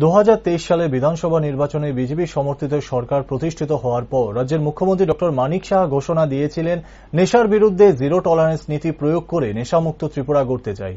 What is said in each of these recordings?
2023 সালে বিধানসভা নির্বাচনে বিজেপি সমর্থিত সরকার প্রতিষ্ঠিত হওয়ার পর রাজ্যের মুখ্যমন্ত্রী ডক্টর মানিক সাহা ঘোষণা দিয়েছিলেন নেশার বিরুদ্ধে জিরো টলারেন্স নীতি প্রয়োগ করে নেশামুক্ত ত্রিপুরা গড়তে চাই।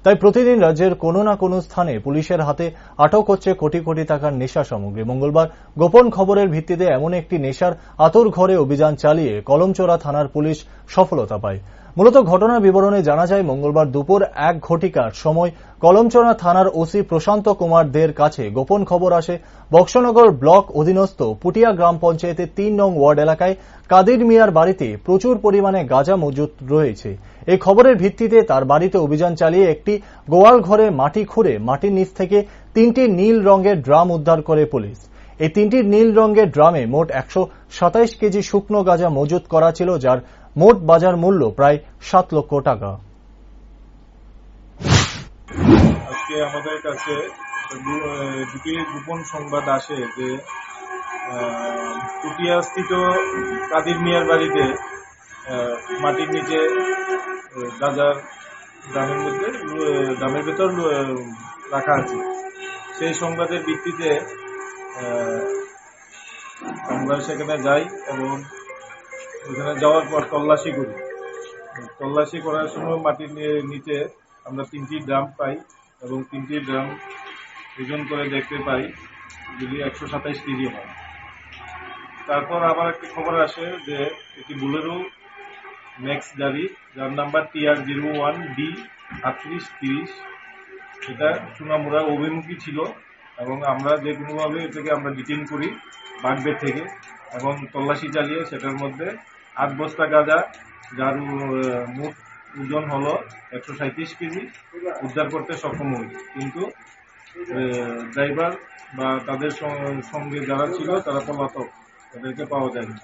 তাই প্রতিদিন রাজ্যের কোনো না কোনো স্থানে পুলিশের হাতে আটক হচ্ছে কোটি কোটি টাকার নেশা সামগ্রী। মঙ্গলবার গোপন খবরের ভিত্তিতে এমন একটি নেশার আতর ঘরে অভিযান চালিয়ে কলমচোরা থানার পুলিশ সফলতা পায়। মূলত ঘটনার বিবরণে জানা যায়, মঙ্গলবার দুপুর 1 ঘটিকার সময় কলমচোরা থানার ওসি প্রশান্ত কুমার দের কাছে গোপন খবর আসে বক্সনগর ব্লক অধীনস্থ পুটিয়া গ্রাম পঞ্চায়েতের 3 নং ওয়ার্ড এলাকায় কাদির মিয়ার বাড়িতে প্রচুর পরিমাণে গাঁজা মজুত রয়েছে। এই খবরের ভিত্তিতে তার বাড়িতে অভিযান চালিয়ে একটি গোয়াল ঘরে মাটি খুঁড়ে মাটির নিচ থেকে 3টি নীল রঙের ড্রাম উদ্ধার করে পুলিশ। এই 3টি নীল রঙের ড্রামে মোট 127 কেজি শুকনো গাঁজা মজুত করা ছিল, যার মোট বাজার মূল্য প্রায় 7 লক্ষ টাকা। আজকে আমাদের কাছে দুটি গোপন সংবাদ আসে যে পুটিয়াস্থিত কাদির মিয়ার বাড়িতে মাটির নিচে গাঁজার ড্রামের ভেতর রাখা আছে। সেই সংবাদের ভিত্তিতে আমরা সেখানে যাই এবং ওখানে যাওয়ার পর তল্লাশি করি। তল্লাশি করার সময় মাটির নিচে আমরা 3টি ড্রাম পাই এবং 3টি ড্রাম ওজন করে দেখতে পাই যদি 127 কেজি হয়। তারপর আবার একটি খবর আসে যে একটি বুলেরো নেক্সট গাড়ি, যার নাম্বার TR01D 3830, এটা চুনামুড়া অভিমুখী ছিল এবং আমরা যে কোনোভাবে এটাকে আমরা ডিটেইন করি বাগবের থেকে এবং তল্লাশি চালিয়ে সেটার মধ্যে 8 বস্তা গাঁজা, যার মোট ওজন হলো 137 কেজি উদ্ধার করতে সক্ষম হই। কিন্তু ড্রাইভার বা তাদের সঙ্গে যারা ছিল তারা পলাতক, তাদেরকে পাওয়া যায়নি।